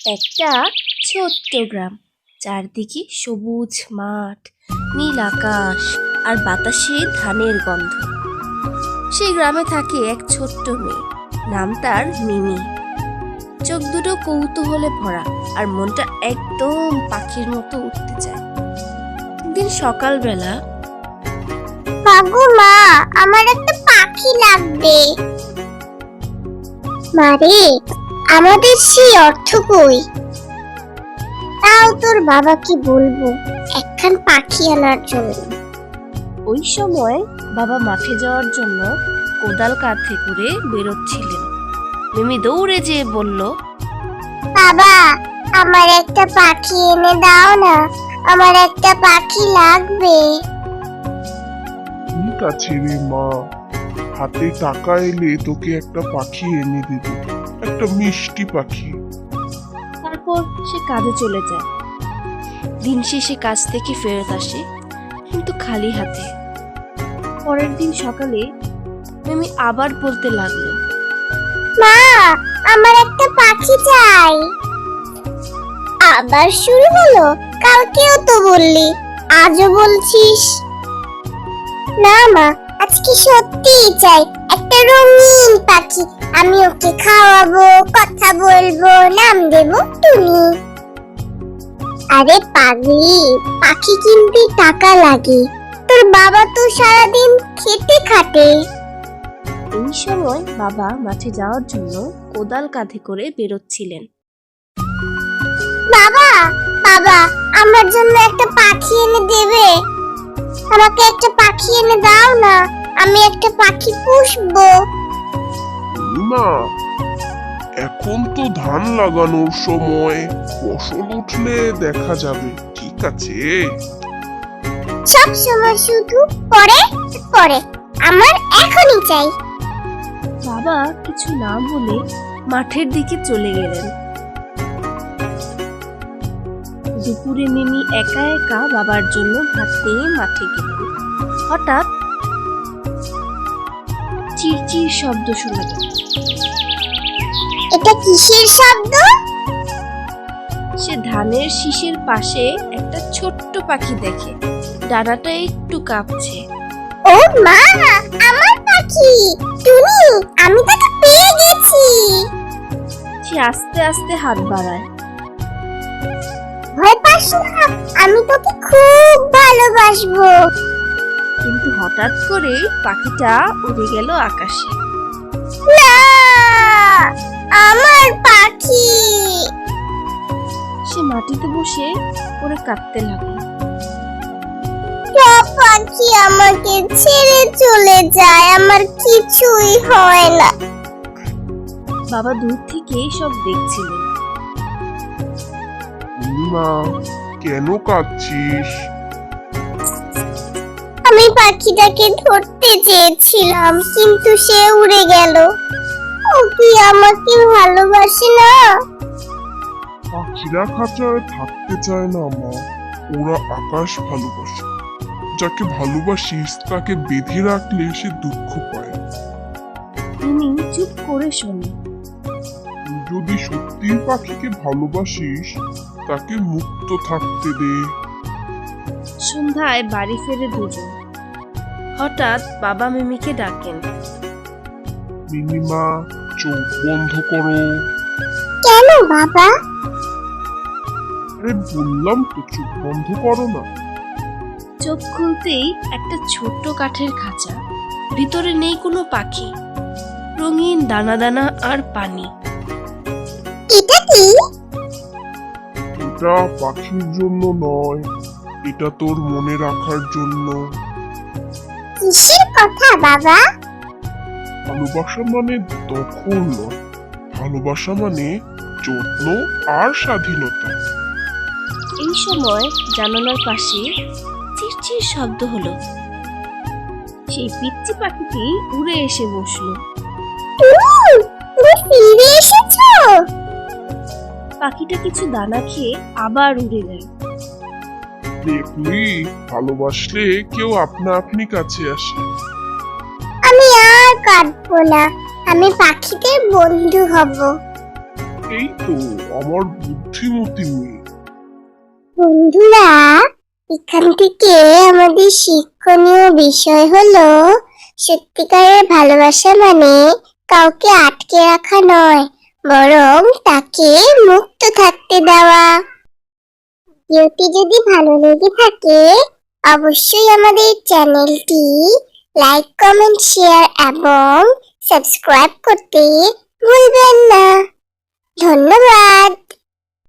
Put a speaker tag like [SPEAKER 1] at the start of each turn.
[SPEAKER 1] একটা ছোট্ট গ্রাম, চারদিকে সবুজ মাঠ, নীল আকাশ আর বাতাসে ধানের গন্ধ। সেই গ্রামে থাকে এক ছোট্ট মেয়ে, নাম তার মিমি। চোখ দুটো কৌতূহলে ভরা আর মনটা একদম পাখির মতো উঠতে চায়। একদিন সকালবেলা,
[SPEAKER 2] মাগো মা, আমার একটা পাখি লাগবে। মারে, আমাদের সেই অর্থ কই? তাও তোর বাবাকে বলবো একখান পাখি আনার জন্য।
[SPEAKER 1] ওই সময় বাবা মাঠে যাওয়ার জন্য কোদাল কাঁধে করে বেরোচ্ছিলেন। মিমি দৌড়ে যেয়ে বলল,
[SPEAKER 2] বাবা, আমার একটা পাখি এনে দাও না, আমার একটা পাখি লাগবে।
[SPEAKER 3] ঠিক আছে রে মা, হাতে টাকা এলে তোকে একটা পাখি এনে দেব, একটা মিষ্টি পাখি।
[SPEAKER 1] তারপর সে কাজে চলে যায়। দিন শেষে কাজ থেকে ফেরত আসে, কিন্তু খালি হাতে। পরের দিন সকালে মিমি আবার বলতে লাগলো,
[SPEAKER 2] মা, আমার একটা পাখি চাই। আবার শুরু হলো? কালকেও তো বললি, আজও বলছিস। না মা, আজকে সত্যিই চাই একটা রঙিন পাখি। আমি ওকে খাওয়াবো, কথা বলবো, নাম দেবো টুনি। আরে পাগলি, পাখি কিনতে টাকা লাগে, তোর বাবা তো সারাদিন খেতে খাটে।
[SPEAKER 1] এই সময় বাবা মাঠে যাওয়ার জন্য কোদাল কাঁধে করে বেরোচ্ছিলেন।
[SPEAKER 2] বাবা, বাবা, আমার জন্য একটা পাখি এনে দেবে? আমাকে একটা পাখি এনে দাও না, আমি একটা পাখি পুষবো।
[SPEAKER 3] না, এখন তো ধান লাগানোর সময়, ফসল উঠলে দেখা যাবে, ঠিক আছে?
[SPEAKER 2] সব সময় শুধু পরে পরে, আমার এখনই চাই।
[SPEAKER 1] বাবা কিছু না বলে মাঠের দিকে চলে গেলেন। দুপুরে মিমি একা একা বাবার জন্য ভাত নিয়ে মাঠে গেলেন। হঠাৎ চিরচির শব্দ শোনা গেল।
[SPEAKER 2] এটা কিসের শব্দ?
[SPEAKER 1] সে ধানের শীষের পাশে একটা ছোট্ট পাখি দেখে, ডানাটা একটু কাঁপছে।
[SPEAKER 2] ও মা, আমার পাখি টুনি, আমি তাকে পেয়ে গেছি।
[SPEAKER 1] সে আস্তে আস্তে হাত বাড়ায়।
[SPEAKER 2] ভয় পাস না, আমি তোকে খুব ভালোবাসবো।
[SPEAKER 1] কিন্তু হঠাৎ করে পাখিটা উড়ে গেল আকাশে।
[SPEAKER 2] না, আমার পাখি।
[SPEAKER 1] সে মাটিতে বসে পড়ে কাঁদতে লাগলো।
[SPEAKER 2] সব পাখি আমাকে ছেড়ে চলে যায়, আমার কিছুই হয় না।
[SPEAKER 1] বাবা দূর থেকে সব দেখছিলেন।
[SPEAKER 3] মা, কেন কাঁদছিস?
[SPEAKER 2] আমি পাখিটাকে ধরতে চেয়েছিলাম, কিন্তু সে উড়ে গেল। ও কি আমাকে ভালোবাসে না?
[SPEAKER 3] পাখিরা খাঁচায় থাকতে চায় না মা, ওরা আকাশ ভালোবাসে। যাকে ভালোবাসিস তাকে বেঁধে রাখলে সে দুঃখ পায়।
[SPEAKER 1] তিনি চুপ করে শোনে।
[SPEAKER 3] তুই যদি সত্যি পাখিকে ভালোবাসিস, তাকে মুক্ত থাকতে দে।
[SPEAKER 1] সন্ধ্যায় বাড়ি ফেরে দুজন। হঠাৎ বাবা মিমিকে ডাকেন।
[SPEAKER 3] মিনিমা, চোখ বন্ধ করো।
[SPEAKER 2] কেন বাবা?
[SPEAKER 3] আরে বললাম তো, চোখ বন্ধ করো না।
[SPEAKER 1] চোখ খুলতেই একটা ছোট্ট কাঠের খাঁচা, ভিতরে নেই কোনো পাখি, রঙিন দানা দানা আর পানি।
[SPEAKER 2] এটা কি?
[SPEAKER 3] এটা পাখির জন্য নয়, এটা তোর মনে রাখার জন্য।
[SPEAKER 2] কিসের কথা বাবা?
[SPEAKER 3] ভালোবাসা মানে দখল নয়, ভালোবাসা মানে যত্ন আর স্বাধীনতা।
[SPEAKER 1] এই সময় জানালার পাশে চিরচির শব্দ হলো। সেই পিচ্চি পাখিটি উড়ে এসে বসলো।
[SPEAKER 2] তুমি ফিরে এসেছো?
[SPEAKER 1] পাখিটা কিছু দানা খেয়ে আবার উড়ে গেল।
[SPEAKER 3] দেখলি, ভালোবাসলে কেউ আপনা আপনি কাছে আসে।
[SPEAKER 2] আমি আর কাঁদবো না, আমি পাখিদের বন্ধু হব।
[SPEAKER 3] এই তো আমার বুদ্ধিমতী মেয়ে।
[SPEAKER 2] বন্ধুরা, এখান থেকে আমাদের শিক্ষণীয় বিষয় হলো সত্যিকারের ভালোবাসা মানে কাউকে আটকে রাখা নয়, বরং তাকে মুক্ত থাকতে দেওয়া। ভিডিওটি যদি ভালো লেগে থাকে অবশ্যই আমাদের চ্যানেলটি লাইক, কমেন্ট, শেয়ার এবং সাবস্ক্রাইব করতে ভুলবেন না। ধন্যবাদ।